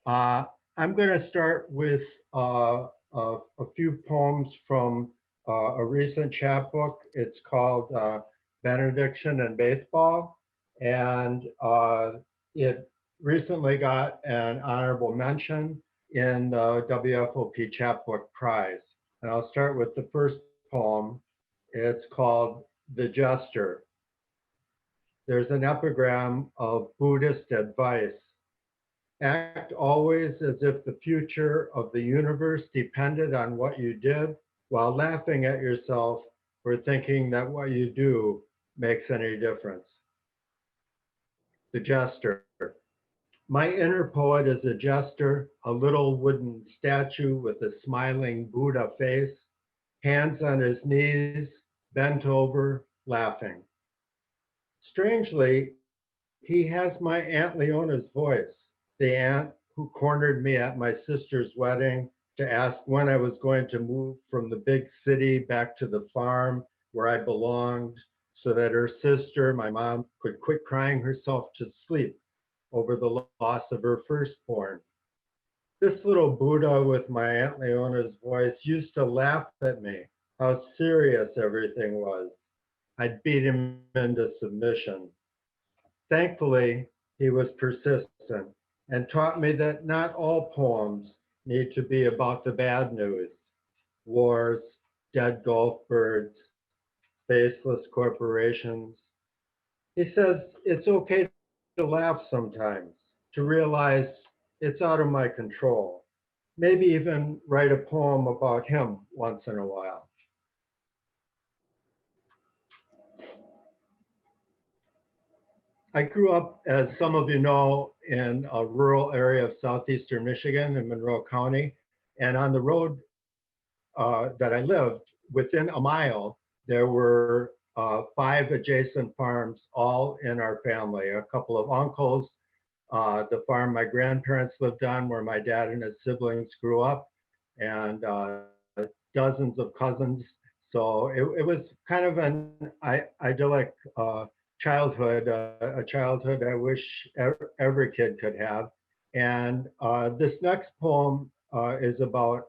Uh, I'm going to start with a few poems from a recent chapbook. It's called Benediction and Baseball, and it recently got an honorable mention in the WFOP Chapbook Prize. And I'll start with the first poem. It's called The Jester. There's an epigram of Buddhist advice. Act always as if the future of the universe depended on what you did, while laughing at yourself for thinking that what you do makes any difference. The Jester. My inner poet is a jester, a little wooden statue with a smiling Buddha face, hands on his knees, bent over, laughing. Strangely, he has my Aunt Leona's voice, the aunt who cornered me at my sister's wedding to ask when I was going to move from the big city back to the farm where I belonged so that her sister, my mom, could quit crying herself to sleep over the loss of her firstborn. This little Buddha with my Aunt Leona's voice used to laugh at me, how serious everything was. I'd beat him into submission. Thankfully, he was persistent and taught me that not all poems need to be about the bad news, wars, dead Gulf birds, faceless corporations. He says it's okay to laugh sometimes, to realize it's out of my control. Maybe even write a poem about him once in a while. I grew up, as some of you know, in a rural area of southeastern Michigan in Monroe County. And on the road that I lived, within a mile, there were 5 adjacent farms, all in our family. A couple of uncles, the farm my grandparents lived on, where my dad and his siblings grew up, and dozens of cousins. So it was kind of an idyllic childhood, a childhood I wish every kid could have. And this next poem is about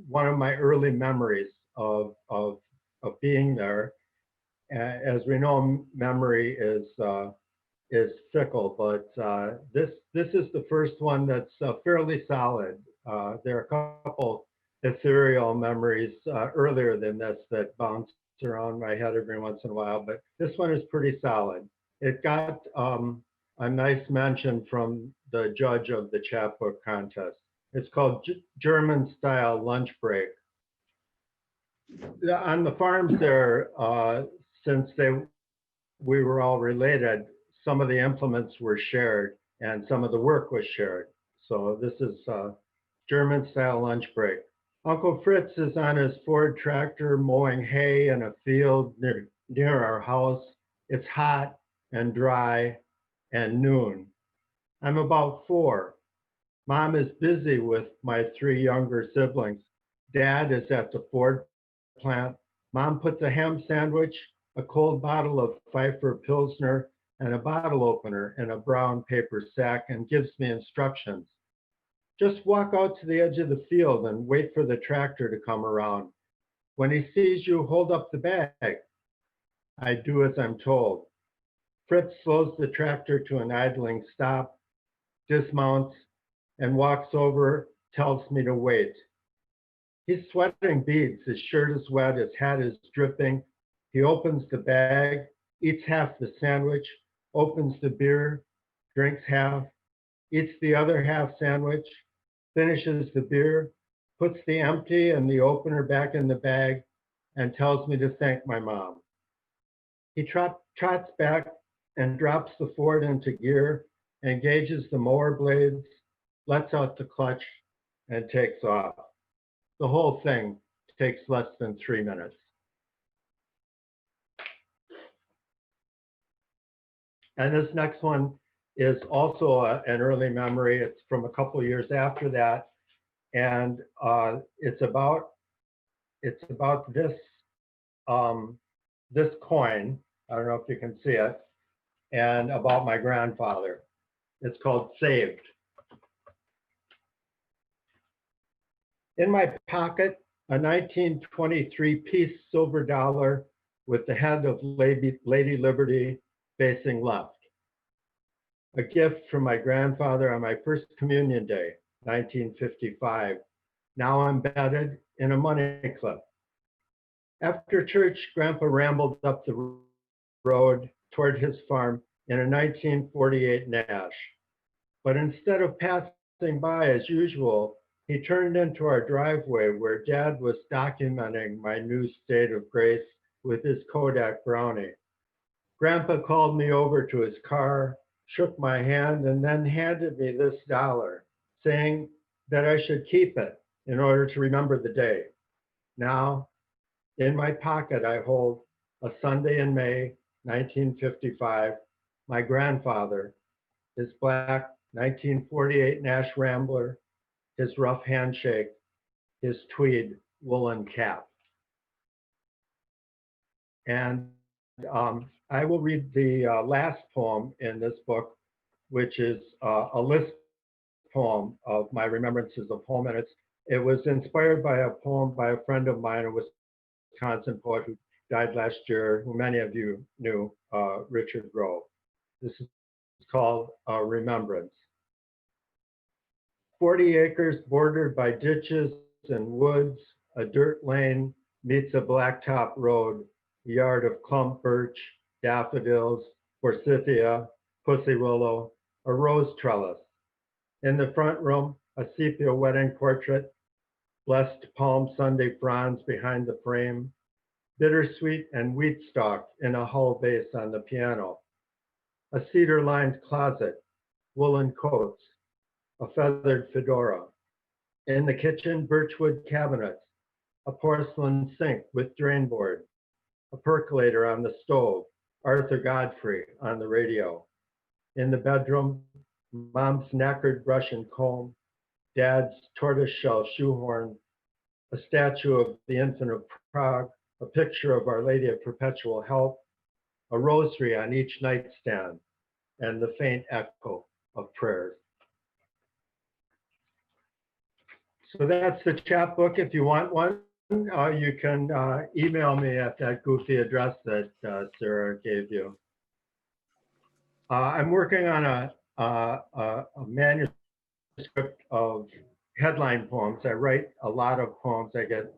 one of my early memories of being there. As we know, memory is fickle, but this is the first one that's fairly solid. There are a couple ethereal memories earlier than this that bounce around my head every once in a while, but this one is pretty solid. It got a nice mention from the judge of the chapbook contest. It's called German Style Lunch Break. On the farms there, since we were all related, some of the implements were shared and some of the work was shared. So this is German style lunch break. Uncle Fritz is on his Ford tractor mowing hay in a field near our house. It's hot and dry and noon. I'm about 4. Mom is busy with my 3 younger siblings. Dad is at the Ford plant. Mom puts a ham sandwich, a cold bottle of Pfeiffer Pilsner, and a bottle opener in a brown paper sack and gives me instructions. Just walk out to the edge of the field and wait for the tractor to come around. When he sees you, hold up the bag. I do as I'm told. Fritz slows the tractor to an idling stop, dismounts, and walks over, tells me to wait. He's sweating beads, his shirt is wet, his hat is dripping. He opens the bag, eats half the sandwich, opens the beer, drinks half, eats the other half sandwich, finishes the beer, puts the empty and the opener back in the bag, and tells me to thank my mom. He trots back and drops the Ford into gear, engages the mower blades, lets out the clutch, and takes off. The whole thing takes less than 3 minutes. And this next one is also an early memory. It's from a couple of years after that, and it's about um, this coin. I don't know if you can see it, and about my grandfather. It's called Saved. In my pocket, a 1923 piece silver dollar with the head of Lady Liberty facing left. A gift from my grandfather on my first communion day, 1955, now embedded in a money clip. After church, Grandpa rambled up the road toward his farm in a 1948 Nash. But instead of passing by as usual, he turned into our driveway where Dad was documenting my new state of grace with his Kodak Brownie. Grandpa called me over to his car, shook my hand, and then handed me this dollar, saying that I should keep it in order to remember the day. Now, in my pocket, I hold a Sunday in May, 1955, my grandfather, his black 1948 Nash Rambler, his rough handshake, his tweed woolen cap. And I will read the last poem in this book, which is a list poem of my remembrances of home. And it was inspired by a poem by a friend of mine, a Wisconsin poet who died last year, who many of you knew, Richard Grove. This is called Remembrance. 40 acres bordered by ditches and woods, a dirt lane meets a blacktop road, a yard of clump birch, daffodils, forsythia, pussy willow, a rose trellis. In the front room, a sepia wedding portrait, blessed Palm Sunday fronds behind the frame, bittersweet and wheat stalk in a hull vase on the piano, a cedar-lined closet, woolen coats, a feathered fedora. In the kitchen, birchwood cabinets, a porcelain sink with drain board, a percolator on the stove, Arthur Godfrey on the radio. In the bedroom, Mom's knackered brush and comb, Dad's tortoiseshell shoehorn, a statue of the Infant of Prague, a picture of Our Lady of Perpetual Help, a rosary on each nightstand, and the faint echo of prayers. So that's the chapbook. If you want one, you can email me at that goofy address that Sarah gave you. I'm working on a manuscript of headline poems. I write a lot of poems. I get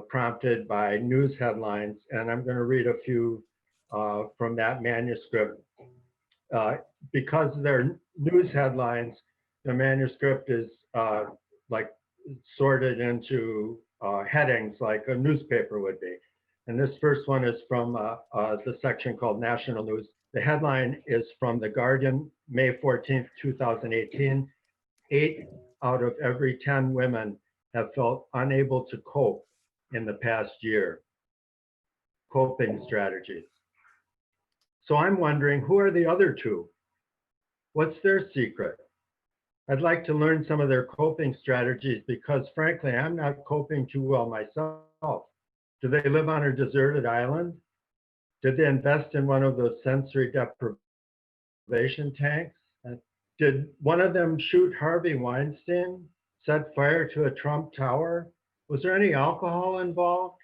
prompted by news headlines, and I'm going to read a few from that manuscript. Because they're news headlines, the manuscript is like sorted into headings like a newspaper would be. And this first one is from the section called National News. The headline is from The Guardian, May 14th, 2018. 8 out of every 10 women have felt unable to cope in the past year. Coping strategies. So I'm wondering, who are the other 2? What's their secret? I'd like to learn some of their coping strategies because frankly, I'm not coping too well myself. Do they live on a deserted island? Did they invest in one of those sensory deprivation tanks? Did one of them shoot Harvey Weinstein, set fire to a Trump tower? Was there any alcohol involved?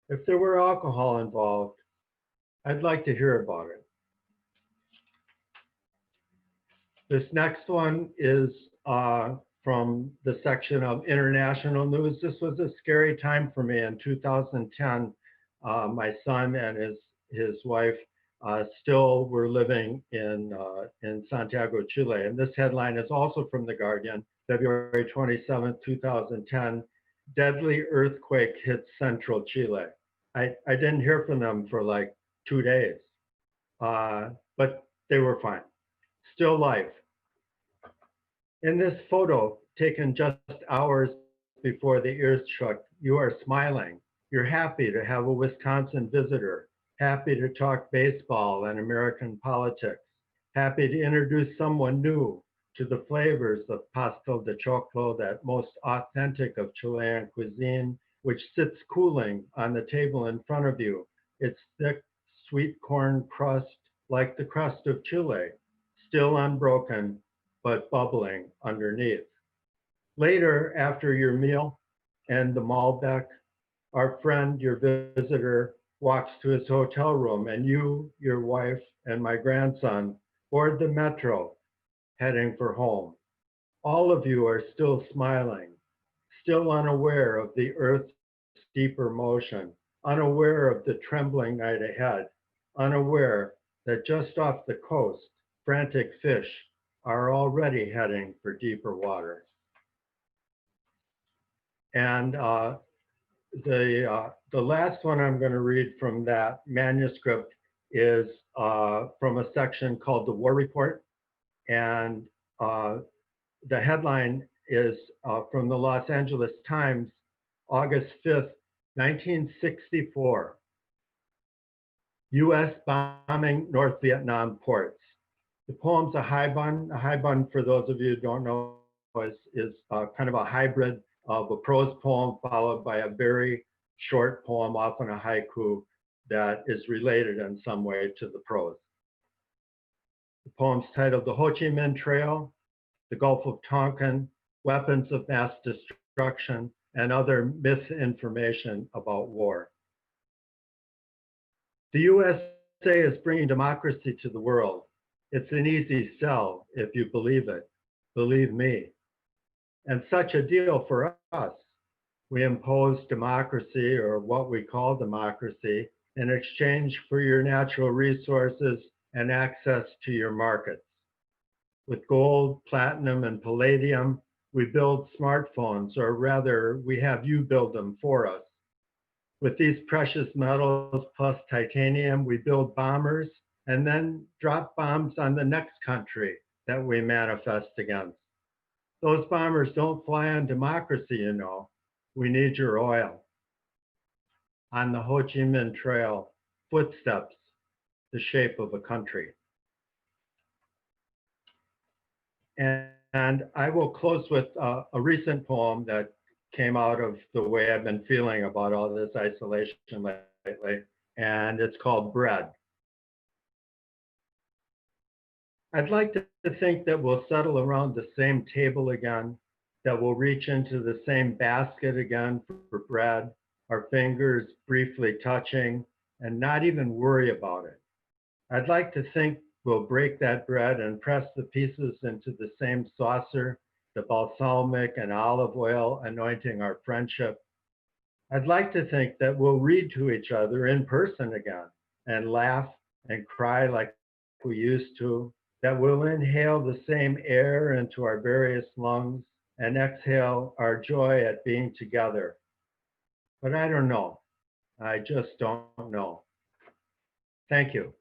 If there were alcohol involved, I'd like to hear about it. This next one is from the section of international news. This was a scary time for me in 2010. My son and his wife still were living in Santiago, Chile. And this headline is also from The Guardian, February 27, 2010. Deadly earthquake hits central Chile. I didn't hear from them for like 2 days, but they were fine. Still life. In this photo, taken just hours before the earth shook, you are smiling. You're happy to have a Wisconsin visitor, happy to talk baseball and American politics, happy to introduce someone new to the flavors of pastel de choclo, that most authentic of Chilean cuisine, which sits cooling on the table in front of you. Its thick, sweet corn crust, like the crust of Chile, still unbroken, but bubbling underneath. Later, after your meal, and the Malbec, our friend, your visitor, walks to his hotel room, and you, your wife, and my grandson board the metro heading for home. All of you are still smiling, still unaware of the earth's deeper motion, unaware of the trembling night ahead, unaware that just off the coast, frantic fish are already heading for deeper water. And the last one I'm going to read from that manuscript is from a section called the War Report. And the headline is from the Los Angeles Times, August 5th, 1964. US bombing North Vietnam ports. The poem's a haibun. A haibun, for those of you who don't know, is kind of a hybrid of a prose poem followed by a very short poem, often a haiku, that is related in some way to the prose. The poem's titled The Ho Chi Minh Trail, the Gulf of Tonkin, Weapons of Mass Destruction, and Other Misinformation About War. The USA is bringing democracy to the world. It's an easy sell if you believe it. Believe me. And such a deal for us. We impose democracy, or what we call democracy, in exchange for your natural resources and access to your markets. With gold, platinum, and palladium, we build smartphones, or rather, we have you build them for us. With these precious metals plus titanium, we build bombers and then drop bombs on the next country that we manifest against. Those bombers don't fly on democracy, you know. We need your oil. On the Ho Chi Minh Trail, footsteps, the shape of a country. And I will close with a recent poem that came out of the way I've been feeling about all this isolation lately, and it's called Bread. I'd like to think that we'll settle around the same table again, that we'll reach into the same basket again for bread, our fingers briefly touching, and not even worry about it. I'd like to think we'll break that bread and press the pieces into the same saucer, the balsamic and olive oil anointing our friendship. I'd like to think that we'll read to each other in person again and laugh and cry like we used to, that we'll inhale the same air into our various lungs and exhale our joy at being together. But I don't know. I just don't know. Thank you.